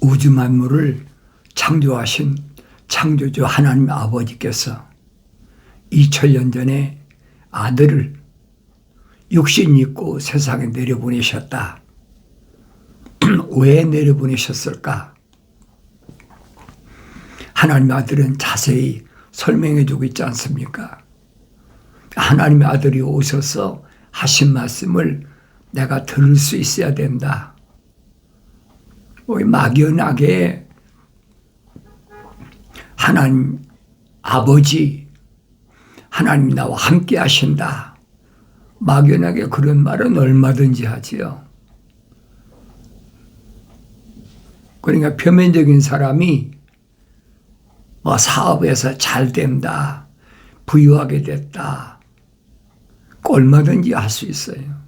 우주 만물을 창조하신 창조주 하나님 아버지께서 2000년 전에 아들을 육신 입고 세상에 내려보내셨다. 왜 내려보내셨을까? 하나님의 아들은 자세히 설명해 주고 있지 않습니까? 하나님의 아들이 오셔서 하신 말씀을 내가 들을 수 있어야 된다. 막연하게 하나님 아버지, 하나님이 나와 함께 하신다. 막연하게 그런 말은 얼마든지 하지요. 그러니까 표면적인 사람이 사업에서 잘 된다, 부유하게 됐다, 얼마든지 할 수 있어요.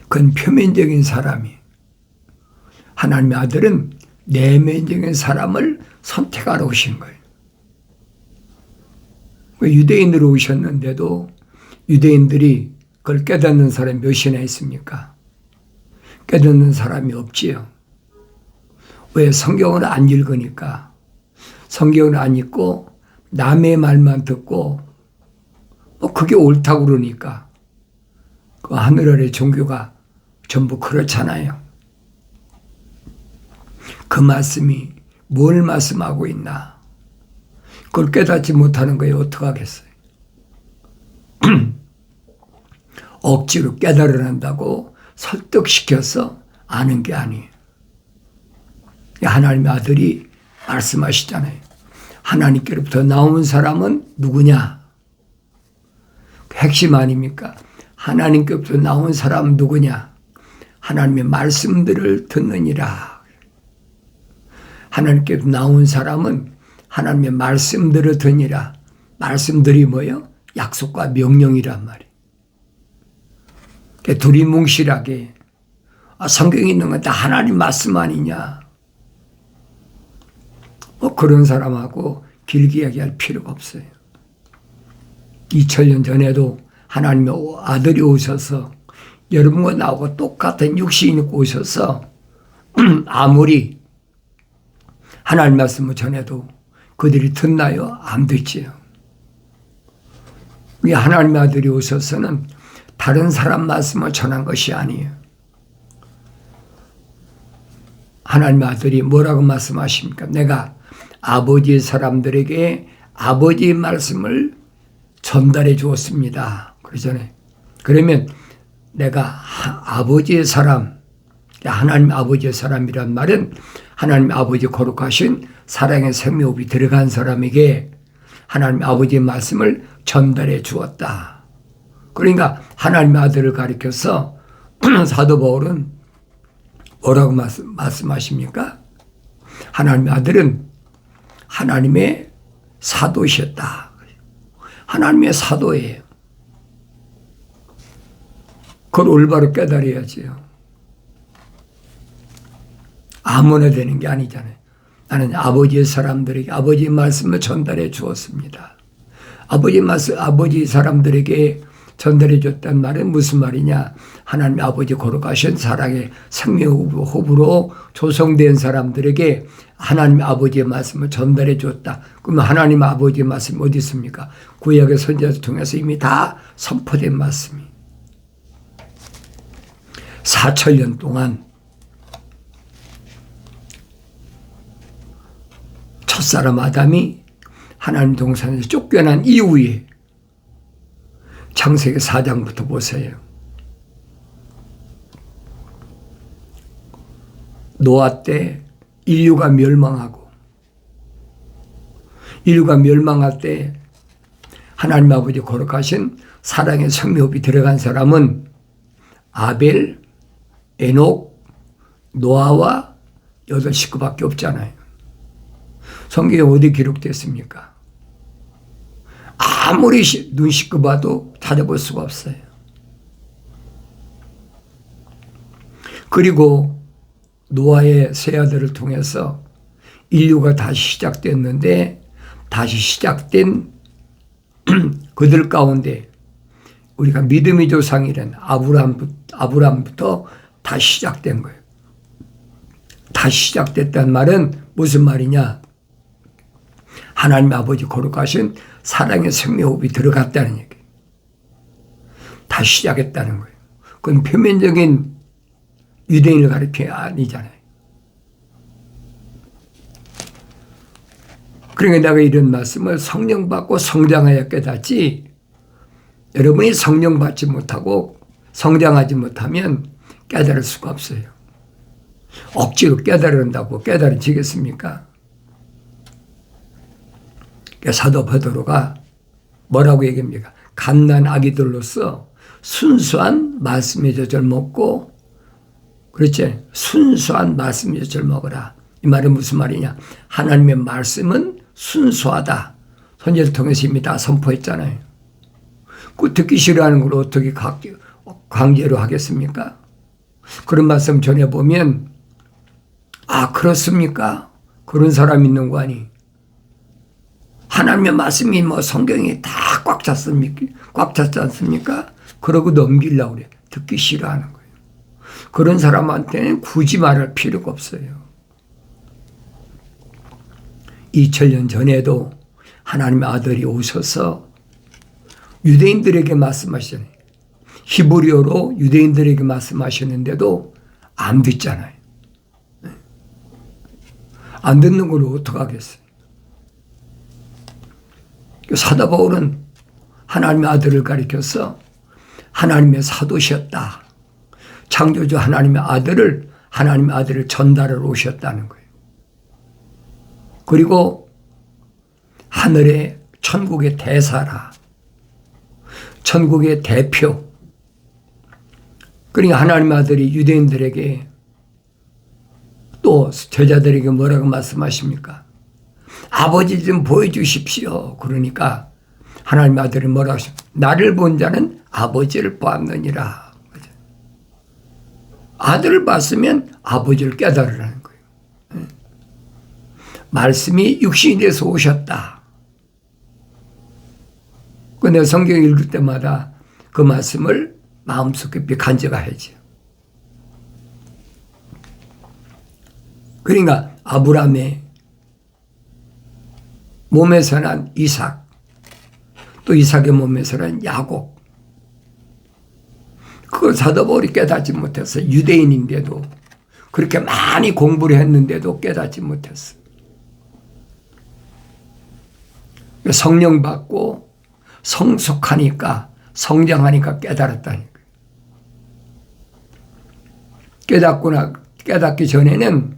그건 표면적인 사람이. 하나님의 아들은 내면적인 사람을 선택하러 오신 거예요. 유대인으로 오셨는데도 유대인들이 그걸 깨닫는 사람이 몇이나 있습니까? 깨닫는 사람이 없지요. 왜? 성경을 안 읽으니까. 성경을 안 읽고 남의 말만 듣고 그게 옳다고 그러니까. 그 하늘 아래 종교가 전부 그렇잖아요. 그 말씀이 뭘 말씀하고 있나? 그걸 깨닫지 못하는 거에 어떡하겠어요? 억지로 깨달으려 한다고 설득시켜서 아는 게 아니에요. 하나님의 아들이 말씀하시잖아요. 하나님께로부터 나온 사람은 누구냐? 핵심 아닙니까? 하나님께로부터 나온 사람은 누구냐? 하나님의 말씀들을 듣느니라. 하나님께로부터 나온 사람은 하나님의 말씀들을 듣느니라. 말씀들이 뭐예요? 약속과 명령이란 말이에요. 두리뭉실하게 성경에 있는 건 다 하나님 말씀 아니냐. 그런 사람하고 길게 얘기할 필요가 없어요. 2000년 전에도 하나님의 아들이 오셔서 여러분과 나하고 똑같은 육신이 오셔서 아무리 하나님 말씀을 전해도 그들이 듣나요? 안 듣지요. 하나님의 아들이 오셔서는 다른 사람 말씀을 전한 것이 아니에요. 하나님의 아들이 뭐라고 말씀하십니까? 내가 아버지의 사람들에게 아버지의 말씀을 전달해 주었습니다. 그러잖아요. 그러면 내가 아버지의 사람, 하나님 아버지의 사람이란 말은 하나님 아버지 거룩하신 사랑의 생명이 들어간 사람에게 하나님 아버지의 말씀을 전달해 주었다. 그러니까 하나님의 아들을 가리켜서 사도 바울은 뭐라고 말씀하십니까? 하나님의 아들은 하나님의 사도셨다. 하나님의 사도예요. 그걸 올바로 깨달아야지요. 아무나 되는 게 아니잖아요. 나는 아버지의 사람들에게 아버지의 말씀을 전달해 주었습니다. 아버지 사람들에게 전달해 줬단 말은 무슨 말이냐? 하나님 아버지 거룩하신 사랑의 생명호흡으로 조성된 사람들에게 하나님 아버지의 말씀을 전달해 줬다. 그러면 하나님 아버지의 말씀이 어디 있습니까? 구약의 선지자를 통해서 이미 다 선포된 말씀이. 4000년 동안 첫사람 아담이 하나님 동산에서 쫓겨난 이후에 창세기 4장부터 보세요. 노아 때 인류가 멸망하고 인류가 멸망할 때 하나님 아버지 거룩하신 사랑의 생명이 들어간 사람은 아벨, 에녹, 노아와 8식구밖에 없잖아요. 성경에 어디 기록됐습니까? 아무리 눈 씻고 봐도 찾아볼 수가 없어요. 그리고 노아의 세 아들을 통해서 인류가 다시 시작됐는데 다시 시작된 그들 가운데 우리가 믿음의 조상이란 아브라함부터 다시 시작된 거예요. 다시 시작됐다는 말은 무슨 말이냐? 하나님 아버지 거룩하신 사랑의 생명호흡이 들어갔다는 얘기. 다시 시작했다는 거예요. 그건 표면적인 유대인을 가르쳐야 아니잖아요. 그러니까 내가 이런 말씀을 성령 받고 성장하여 깨닫지, 여러분이 성령 받지 못하고 성장하지 못하면 깨달을 수가 없어요. 억지로 깨달은다고 깨달아지겠습니까? 사도 베드로가 뭐라고 얘기합니까? 갓난 아기들로서 순수한 말씀의 젖을 먹고, 그렇지? 순수한 말씀의 젖을 먹어라. 이 말은 무슨 말이냐? 하나님의 말씀은 순수하다. 선지자를 통해서 이미 다 선포했잖아요. 그 듣기 싫어하는 걸 어떻게 강제로 하겠습니까? 그런 말씀 전해보면, 아, 그렇습니까? 그런 사람 있는 거 아니? 하나님의 말씀이 뭐 성경이 다 꽉 찼습니까? 꽉 찼지 않습니까? 그러고 넘기려고 그래. 듣기 싫어하는 거예요. 그런 사람한테는 굳이 말할 필요가 없어요. 2000년 전에도 하나님의 아들이 오셔서 유대인들에게 말씀하시잖아요. 히브리어로 유대인들에게 말씀하셨는데도 안 듣잖아요. 안 듣는 걸 어떡하겠어요? 사도 바울은 하나님의 아들을 가리켜서 하나님의 사도셨다. 창조주 하나님의 아들을 전달하러 오셨다는 거예요. 그리고 하늘의 천국의 대사라. 천국의 대표. 그러니까 하나님의 아들이 유대인들에게 또 제자들에게 뭐라고 말씀하십니까? 아버지 좀 보여주십시오. 그러니까 하나님의 아들이 뭐라고 하십니까? 나를 본 자는 아버지를 보았느니라. 아들을 봤으면 아버지를 깨달으라는 거예요. 말씀이 육신이 돼서 오셨다. 내가 성경 읽을 때마다 그 말씀을 마음속 깊이 간직해야죠. 그러니까 아브라함의 몸에서 난 이삭, 또 이삭의 몸에서 난 야곱. 그걸 사도 바울이 깨닫지 못해서 유대인인데도 그렇게 많이 공부를 했는데도 깨닫지 못했어. 성령 받고 성숙하니까 성장하니까 깨달았다니까. 깨닫기 전에는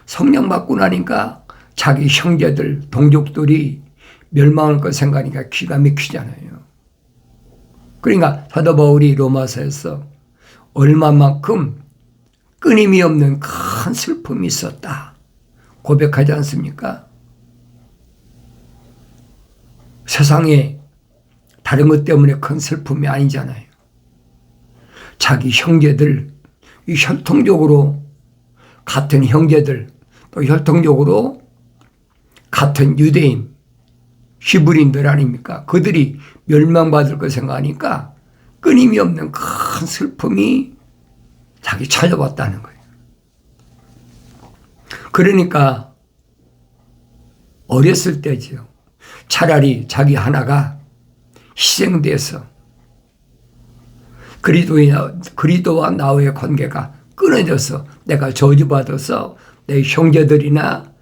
성령 받고 나니까 자기 형제들, 동족들이 멸망할 것 생각하니까 기가 막히잖아요. 그러니까 사도 바울이 로마서에서 얼마만큼 끊임이 없는 큰 슬픔이 있었다 고백하지 않습니까? 세상에 다른 것 때문에 큰 슬픔이 아니잖아요. 자기 형제들, 이 혈통적으로 같은 형제들, 또 혈통적으로 같은 유대인, 히브리인들 아닙니까? 그들이 멸망받을 것 생각하니까 끊임이 없는 큰 슬픔이 자기 찾아왔다는 거예요. 그러니까 어렸을 때지요. 차라리 자기 하나가 희생돼서 그리스도와 나와의 관계가 끊어져서 내가 저주받아서 내 형제들이나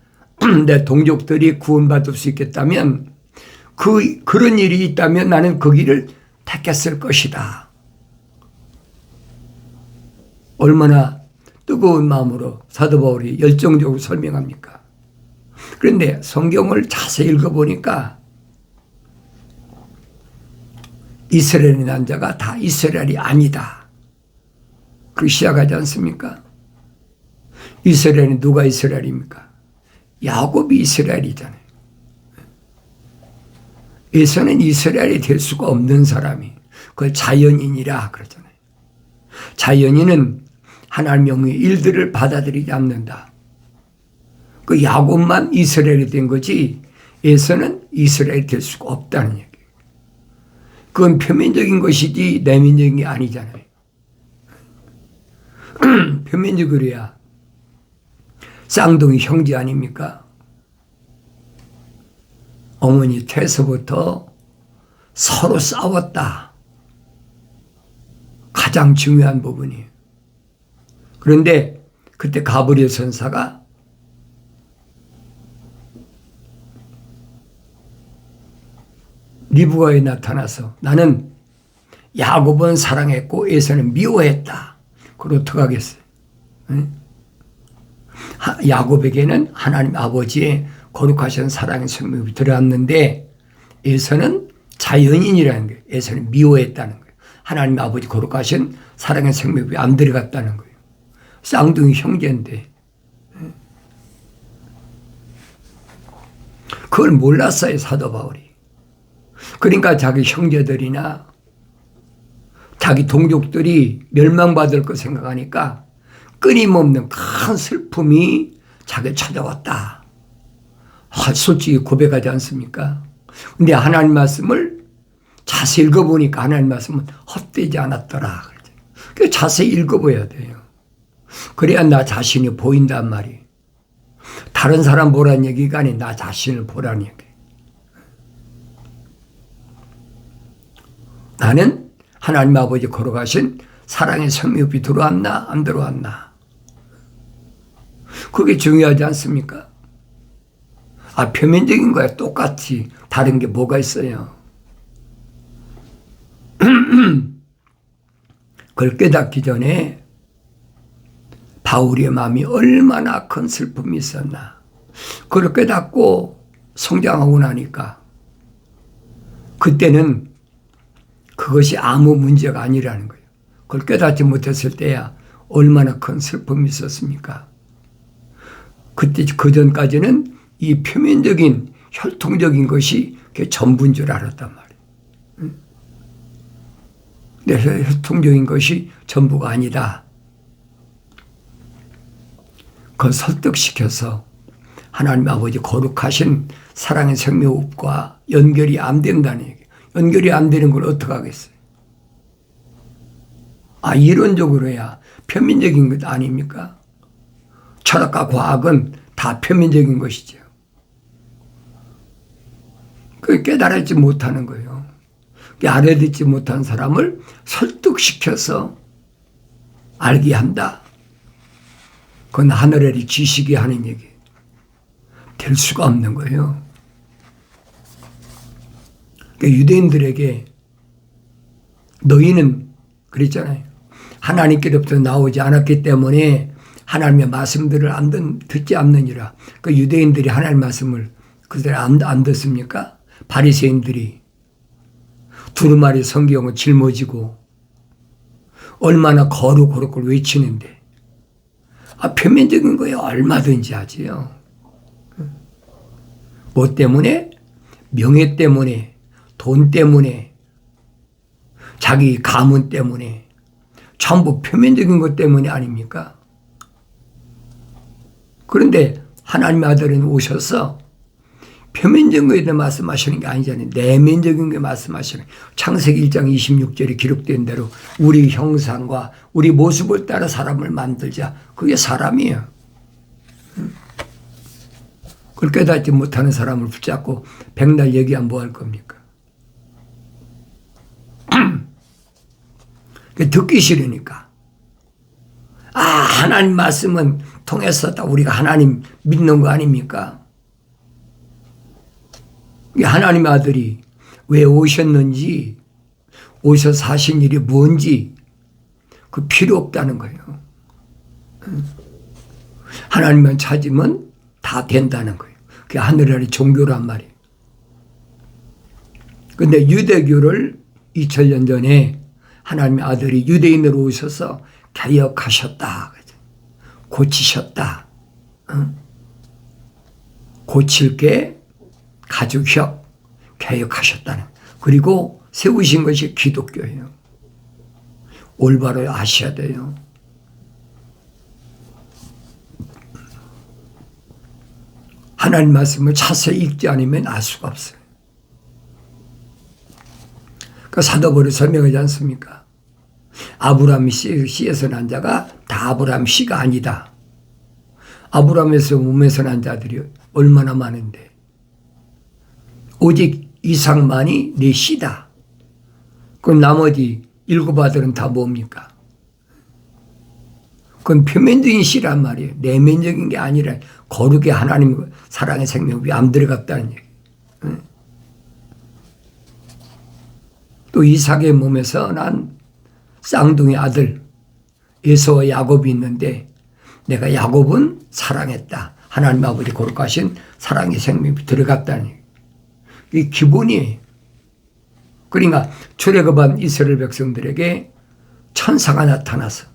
내 동족들이 구원받을 수 있겠다면 그런 일이 있다면 나는 그 길을 택했을 것이다. 얼마나 뜨거운 마음으로 사도 바울이 열정적으로 설명합니까? 그런데 성경을 자세히 읽어보니까 이스라엘의 난 자가 다 이스라엘이 아니다. 그렇게 시작하지 않습니까? 이스라엘은 누가 이스라엘입니까? 야곱이 이스라엘이잖아요. 에서는 이스라엘이 될 수가 없는 사람이 그걸 자연인이라 그러잖아요. 자연인은 하나님 명의 일들을 받아들이지 않는다. 그 야곱만 이스라엘이 된 거지 에서는 이스라엘이 될 수가 없다는 얘기예요. 그건 표면적인 것이지 내면적인 게 아니잖아요. 표면적으로야 쌍둥이 형제 아닙니까? 어머니 퇴서부터 서로 싸웠다. 가장 중요한 부분이에요. 그런데 그때 가브리엘 선사가 리브가에 나타나서 나는 야곱은 사랑했고 에사는 미워했다. 그걸 어떻게 하겠어요? 야곱에게는 하나님 아버지의 거룩하신 사랑의 생명이 들어왔는데 에사는 자연인이라는 거예요. 에사는 미워했다는 거예요. 하나님 아버지 거룩하신 사랑의 생명이 안 들어갔다는 거예요. 쌍둥이 형제인데 그걸 몰랐어요, 사도 바울이. 그러니까 자기 형제들이나 자기 동족들이 멸망받을 거 생각하니까 끊임없는 큰 슬픔이 자기를 찾아왔다. 솔직히 고백하지 않습니까? 근데 하나님 말씀을 자세히 읽어보니까 하나님 말씀은 헛되지 않았더라. 그래서 자세히 읽어봐야 돼요. 그래야 나 자신이 보인단 말이에요. 다른 사람 보라는 얘기가 아니라 나 자신을 보라는 얘기예요. 나는 하나님 아버지 거룩하신 사랑의 생명이 들어왔나 안 들어왔나. 그게 중요하지 않습니까? 표면적인 거야. 똑같이 다른 게 뭐가 있어요. 그걸 깨닫기 전에 바울의 마음이 얼마나 큰 슬픔이 있었나. 그걸 깨닫고 성장하고 나니까 그때는 그것이 아무 문제가 아니라는 거예요. 그걸 깨닫지 못했을 때야 얼마나 큰 슬픔이 있었습니까? 그때 그전까지는 이 표면적인 혈통적인 것이 그게 전부인 줄 알았단 말이에요. 근데 혈통적인 것이 전부가 아니다. 그걸 설득시켜서 하나님 아버지 거룩하신 사랑의 생명과 연결이 안 된다는 얘기예요. 연결이 안 되는 걸 어떻게 하겠어요? 이론적으로야 표면적인 것 아닙니까? 철학과 과학은 다 표면적인 것이죠. 그걸 깨달지 못하는 거예요. 알아듣지 못한 사람을 설득시켜서 알게 한다. 그건 하늘의 지식이 하는 얘기. 될 수가 없는 거예요. 유대인들에게 너희는 그랬잖아요. 하나님께로부터 나오지 않았기 때문에 하나님의 말씀들을 듣지 않느니라. 유대인들이 하나님의 말씀을 그대로 안 듣습니까? 바리새인들이 두루마리 성경을 짊어지고 얼마나 거룩을 외치는데 표면적인 거에 얼마든지 하지요. 뭐 때문에? 명예 때문에, 돈 때문에, 자기 가문 때문에, 전부 표면적인 것 때문이 아닙니까? 그런데 하나님의 아들은 오셔서 표면적인 것에 대해 말씀하시는 게 아니잖아요. 내면적인 게 말씀하시는 거예요. 창세기 1장 26절에 기록된 대로 우리 형상과 우리 모습을 따라 사람을 만들자. 그게 사람이에요. 그걸 깨닫지 못하는 사람을 붙잡고 백날 얘기하면 뭐 할 겁니까? 듣기 싫으니까. 하나님 말씀은 통해서 우리가 하나님 믿는 거 아닙니까? 하나님의 아들이 왜 오셨는지, 오셔서 하신 일이 뭔지 그 필요 없다는 거예요. 하나님만 찾으면 다 된다는 거예요. 그게 하늘나라의 종교란 말이에요. 그런데 유대교를 2000년 전에 하나님의 아들이 유대인으로 오셔서 개혁하셨다. 고치셨다. 고칠 게 가죽협 개혁하셨다는. 그리고 세우신 것이 기독교예요. 올바로 아셔야 돼요. 하나님 말씀을 자세히 읽지 않으면 알 수가 없어요. 그 사도 바울이 설명하지 않습니까? 아브라함 씨에서 난 자가 다 아브라함 씨가 아니다. 아브라함에서 몸에서 난 자들이 얼마나 많은데 오직 이삭만이 내 씨다. 그럼 나머지 7 아들은 다 뭡니까? 그건 표면적인 씨란 말이에요. 내면적인 게 아니라 거룩의 하나님 사랑의 생명이 안 들어갔다는 얘기예요. 또 이삭의 몸에서 난 쌍둥이 아들 에서와 야곱이 있는데 내가 야곱은 사랑했다. 하나님 아버지 거룩하신 사랑의 생명이 들어갔다는 얘기예요. 이게 기본이에요. 그러니까 출애굽한 이스라엘 백성들에게 천사가 나타나서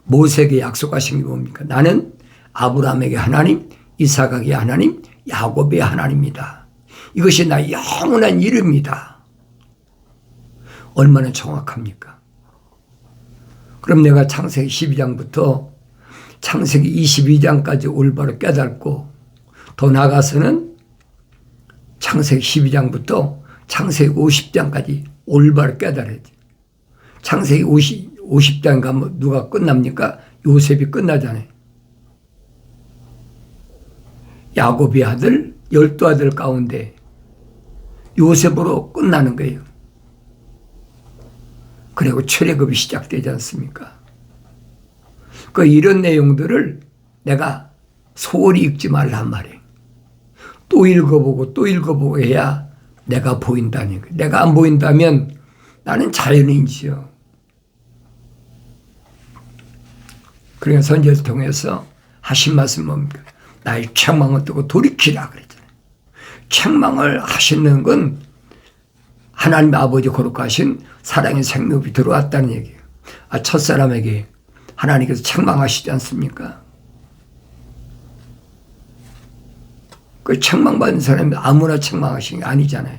모세에게 약속하신 게 뭡니까? 나는 아브라함에게 하나님, 이삭에게 하나님, 야곱의 하나님이다. 이것이 나의 영원한 이름이다. 얼마나 정확합니까? 그럼 내가 창세기 12장부터 창세기 22장까지 올바로 깨닫고 더 나아가서는 창세기 12장부터 창세기 50장까지 올바로 깨달아야지. 창세기 50장 가면 누가 끝납니까? 요셉이 끝나잖아요. 야곱의 아들 12아들 가운데 요셉으로 끝나는 거예요. 그리고 출애굽이 시작되지 않습니까? 이런 내용들을 내가 소홀히 읽지 말란 말이에요. 또 읽어보고 또 읽어보고 해야 내가 보인다는 거예요. 내가 안 보인다면 나는 자연인지요. 그러니까 선지자를 통해서 하신 말씀 뭡니까? 나의 책망을 뜨고 돌이키라 그랬잖아요. 책망을 하시는 건 하나님 아버지 거룩하신 사랑의 생명이 들어왔다는 얘기예요. 첫사람에게 하나님께서 책망하시지 않습니까? 그 책망받은 사람이 아무나 책망하시는 게 아니잖아요.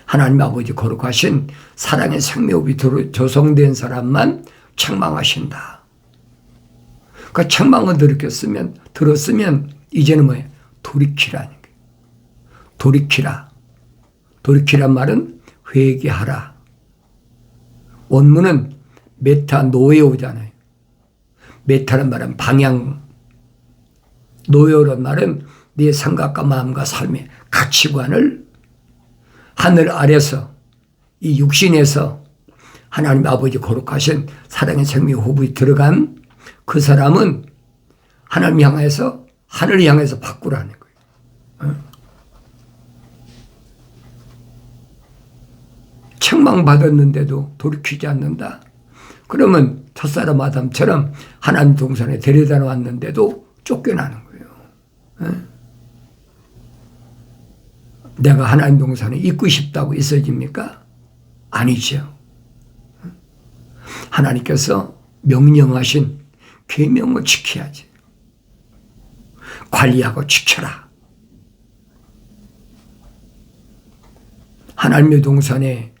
하나님 아버지 거룩하신 사랑의 생명이 조성된 사람만 책망하신다. 그 책망을 들었으면 이제는 뭐예요? 돌이키라는 거예요. 돌이키라. 돌이키란 말은 회개하라. 원문은 메타 노에오잖아요. 메타란 말은 방향, 노에오란 말은 네 생각과 마음과 삶의 가치관을 하늘 아래서 이 육신에서 하나님 아버지 거룩하신 사랑의 생명 호흡이 들어간 그 사람은 하나님 향해서 하늘을 향해서 바꾸라는 거예요. 책망받았는데도 돌이키지 않는다. 그러면 첫사람 아담처럼 하나님 동산에 데려다 놨는데도 쫓겨나는 거예요. 내가 하나님 동산에 있고 싶다고 있어집니까? 아니죠. 하나님께서 명령하신 계명을 지켜야지. 관리하고 지켜라. 하나님의 동산에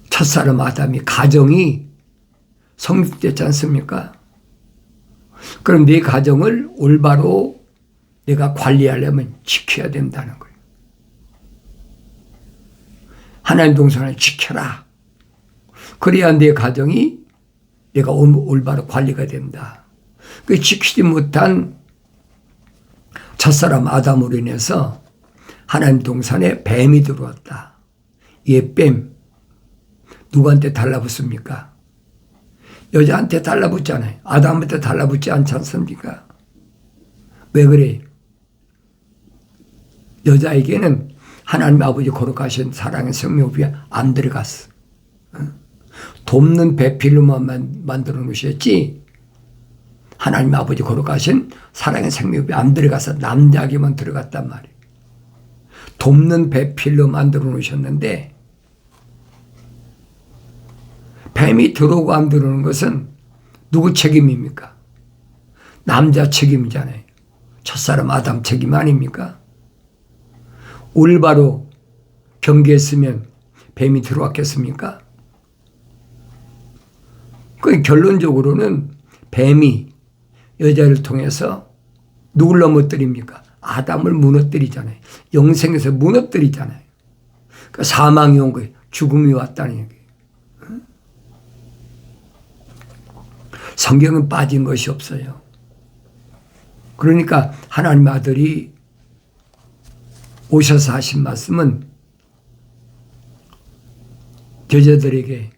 첫사람 아담이 가정이 성립됐지 않습니까? 그럼 네 가정을 올바로 내가 관리하려면 지켜야 된다는 거예요. 하나님 동산을 지켜라. 그래야 내 가정이 내가 올바로 관리가 된다. 그 지키지 못한 첫사람 아담으로 인해서 하나님 동산에 뱀이 들어왔다. 이 뱀 누구한테 달라붙습니까? 여자한테 달라붙잖아요. 아담한테 달라붙지 않지 않습니까? 왜 그래요? 여자에게는 하나님 아버지 거룩하신 사랑의 생명이 안 들어갔어. 돕는 배필로만 만들어 놓으셨지 하나님 아버지 거룩하신 사랑의 생명이 안 들어가서 남자에게만 들어갔단 말이에요. 돕는 배필로 만들어 놓으셨는데 뱀이 들어오고 안 들어오는 것은 누구 책임입니까? 남자 책임이잖아요. 첫사람 아담 책임 아닙니까? 올바로 경계했으면 뱀이 들어왔겠습니까? 그 결론적으로는 뱀이 여자를 통해서 누굴 넘어뜨립니까? 아담을 무너뜨리잖아요. 영생에서 무너뜨리잖아요. 그러니까 사망이 온 거예요. 죽음이 왔다는 얘기예요. 성경은 빠진 것이 없어요. 그러니까 하나님의 아들이 오셔서 하신 말씀은 제자들에게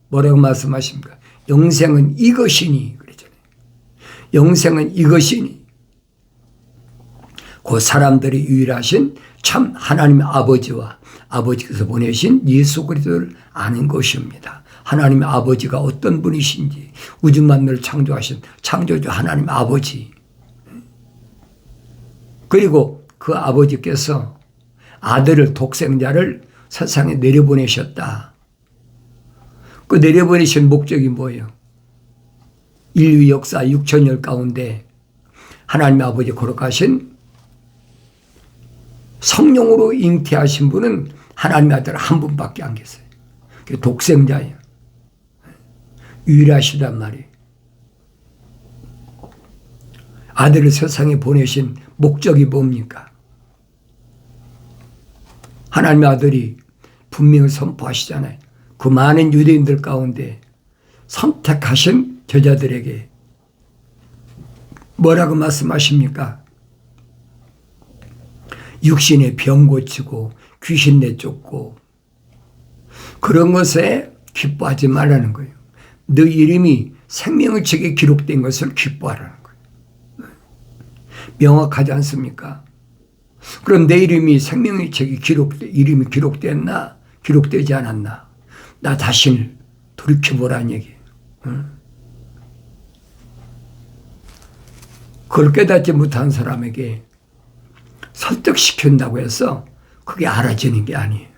뭐라고 말씀하십니까? 영생은 이것이니 그러잖아요. 영생은 이것이니 그 사람들이 유일하신 참 하나님의 아버지와 아버지께서 보내신 예수 그리스도를 아는 것입니다. 하나님의 아버지가 어떤 분이신지 우주 만물을 창조하신 창조주 하나님 아버지, 그리고 그 아버지께서 아들을 독생자를 세상에 내려보내셨다. 그 내려보내신 목적이 뭐예요? 인류 역사 6천년 가운데 하나님 아버지 거룩하신 성령으로 잉태하신 분은 하나님의 아들 한 분밖에 안 계세요. 독생자예요. 유일하시단 말이에요. 아들을 세상에 보내신 목적이 뭡니까? 하나님의 아들이 분명히 선포하시잖아요. 그 많은 유대인들 가운데 선택하신 제자들에게 뭐라고 말씀하십니까? 육신의 병 고치고 귀신 내쫓고 그런 것에 기뻐하지 말라는 거예요. 너 이름이 생명의 책에 기록된 것을 기뻐하라는 거예요. 명확하지 않습니까? 그럼 내 이름이 생명의 책에 이름이 기록됐나? 기록되지 않았나? 나 자신을 돌이켜보라는 얘기예요. 그걸 깨닫지 못한 사람에게 설득시킨다고 해서 그게 알아지는 게 아니에요.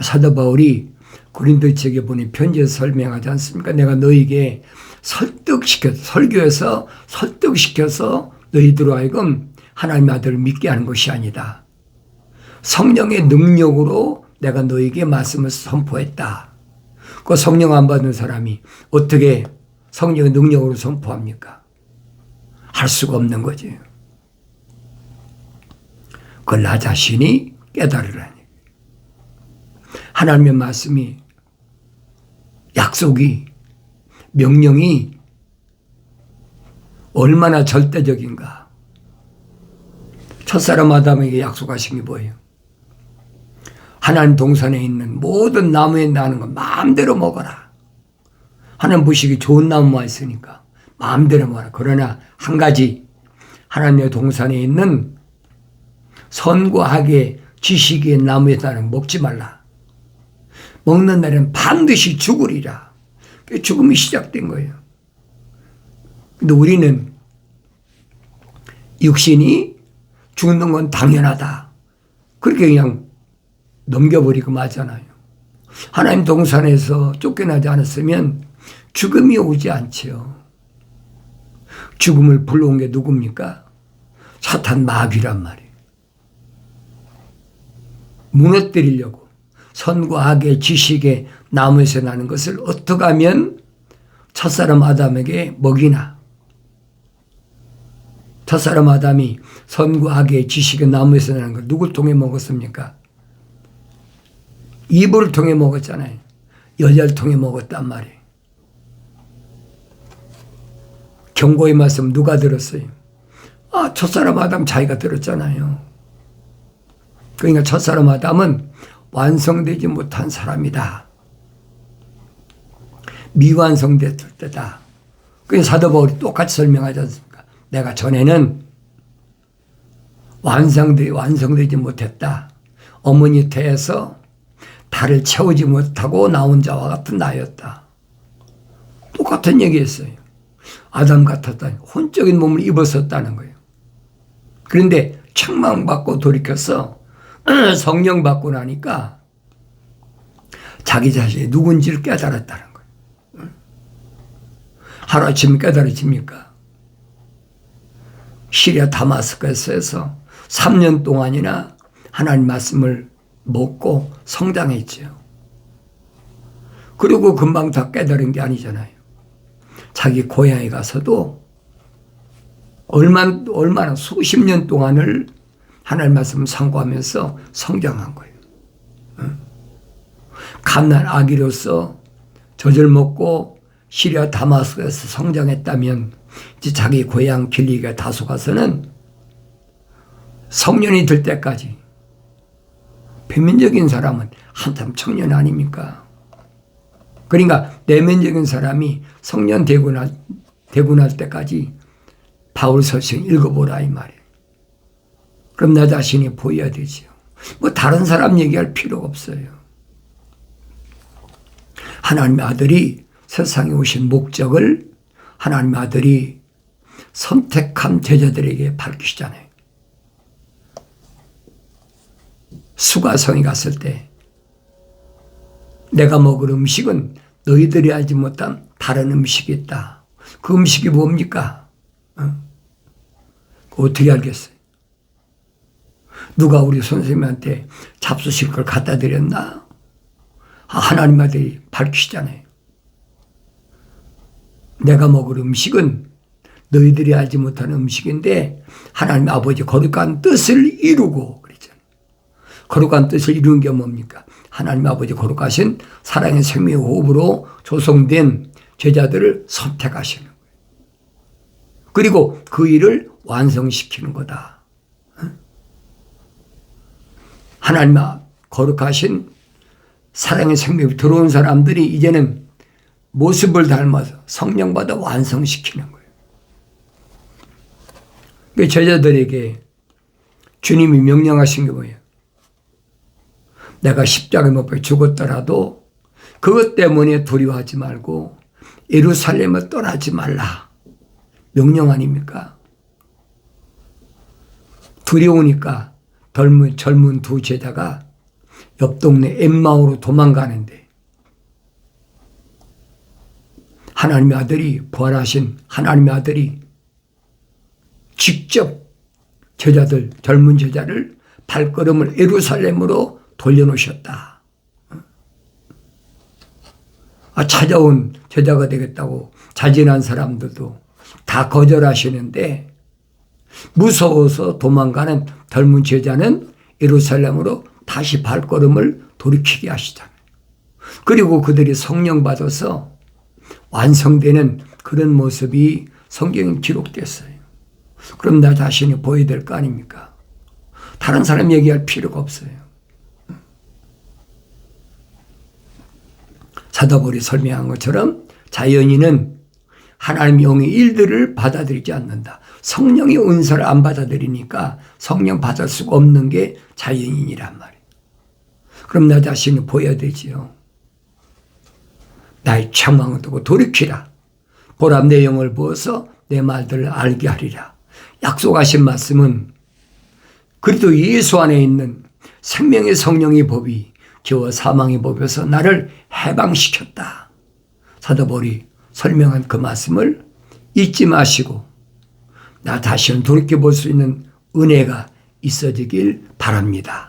사도 바울이 고린도지에게 보낸 편지에서 설명하지 않습니까? 내가 너에게 설교해서 설득시켜서 너희들로 하여금 하나님의 아들을 믿게 하는 것이 아니다. 성령의 능력으로 내가 너에게 말씀을 선포했다. 그 성령 안 받는 사람이 어떻게 성령의 능력으로 선포합니까? 할 수가 없는 거지. 그걸 나 자신이 깨달으라니. 하나님의 말씀이, 약속이, 명령이 얼마나 절대적인가. 첫사람 아담에게 약속하신 게 뭐예요? 하나님 동산에 있는 모든 나무에 나는 건 마음대로 먹어라. 하나님 보시기 좋은 나무만 있으니까 마음대로 먹어라. 그러나 한 가지, 하나님의 동산에 있는 선과 악의 지식의 나무에 나는 먹지 말라. 먹는 날엔 반드시 죽으리라. 죽음이 시작된 거예요. 근데 우리는 육신이 죽는 건 당연하다. 그렇게 그냥 넘겨버리고 마잖아요. 하나님 동산에서 쫓겨나지 않았으면 죽음이 오지 않지요. 죽음을 불러온 게 누굽니까? 사탄 마귀란 말이에요. 무너뜨리려고 선과 악의 지식의 나무에서 나는 것을 어떻게 하면 첫사람 아담에게 먹이나. 첫사람 아담이 선과 악의 지식의 나무에서 나는 걸 누굴 통해 먹었습니까? 이불을 통해 먹었잖아요. 여자를 통해 먹었단 말이에요. 경고의 말씀 누가 들었어요? 첫사람 아담 자기가 들었잖아요. 그러니까 첫사람 아담은 완성되지 못한 사람이다. 미완성됐을 때다. 그러니까 사도 바울이 똑같이 설명하지 않습니까? 내가 전에는 완성되지 못했다. 어머니 태에서 달을 채우지 못하고 나온 자와 같은 나였다. 똑같은 얘기했어요. 아담 같았다. 혼적인 몸을 입었었다는 거예요. 그런데 책망받고 돌이켜서 성령 받고 나니까 자기 자신이 누군지를 깨달았다는 거예요. 하루아침에 깨달아집니까? 시리아 다마스커스에서 3년 동안이나 하나님 말씀을 먹고 성장했죠. 그리고 금방 다 깨달은 게 아니잖아요. 자기 고향에 가서도 얼마나 수십 년 동안을 하나님 말씀을 상고하면서 성장한 거예요. 갓난 아기로서 젖을 먹고 시리아 다마스커스에서 성장했다면 이제 자기 고향 길리기아 다소 가서는 성년이 될 때까지 표면적인 사람은 한참 청년 아닙니까? 그러니까 내면적인 사람이 성년 되고 날 때까지 바울 서신 읽어보라 이 말이에요. 그럼 나 자신이 보여야 되지요. 뭐 다른 사람 얘기할 필요가 없어요. 하나님의 아들이 세상에 오신 목적을 하나님의 아들이 선택한 제자들에게 밝히시잖아요. 수가성에 갔을 때 내가 먹을 음식은 너희들이 알지 못한 다른 음식이 있다. 그 음식이 뭡니까? 어떻게 알겠어요? 누가 우리 선생님한테 잡수실 걸 갖다 드렸나? 하나님 아들이 밝히시잖아요. 내가 먹을 음식은 너희들이 알지 못하는 음식인데 하나님 아버지 거룩한 뜻을 이루고 그랬잖아요. 거룩한 뜻을 이루는 게 뭡니까? 하나님 아버지 거룩하신 사랑의 생명의 호흡으로 조성된 제자들을 선택하시는 거예요. 그리고 그 일을 완성시키는 거다. 하나님 거룩하신 사랑의 생명이 들어온 사람들이 이제는 모습을 닮아서 성령받아 완성시키는 거예요. 그 제자들에게 주님이 명령하신 게 뭐예요? 내가 십자가에 못 박혀 죽었더라도 그것 때문에 두려워하지 말고 예루살렘을 떠나지 말라. 명령 아닙니까? 두려우니까 젊은 두 제자가 옆 동네 엠마오로 도망가는데 하나님의 아들이 부활하신 하나님의 아들이 직접 젊은 제자를 발걸음을 예루살렘으로 돌려놓으셨다. 찾아온 제자가 되겠다고 자진한 사람들도 다 거절하시는데 무서워서 도망가는 젊은 제자는 예루살렘으로 다시 발걸음을 돌이키게 하시잖아요. 그리고 그들이 성령 받아서 완성되는 그런 모습이 성경에 기록됐어요. 그럼 나 자신이 보여야 될 거 아닙니까? 다른 사람 얘기할 필요가 없어요. 사도바울이 설명한 것처럼 자연인은 하나님 영의 일들을 받아들이지 않는다. 성령의 은사를 안 받아들이니까 성령 받을 수가 없는 게 자연인이란 말이에요. 그럼 나 자신이 보여야 되지요. 나의 책망을 두고 돌이키라. 보라 내 영을 부어서 내 말들을 알게 하리라. 약속하신 말씀은 그리스도 예수 안에 있는 생명의 성령의 법이 죄와 사망의 법에서 나를 해방시켰다. 사도바울이 설명한 그 말씀을 잊지 마시고 나 다시는 돌이켜볼 수 있는 은혜가 있어지길 바랍니다.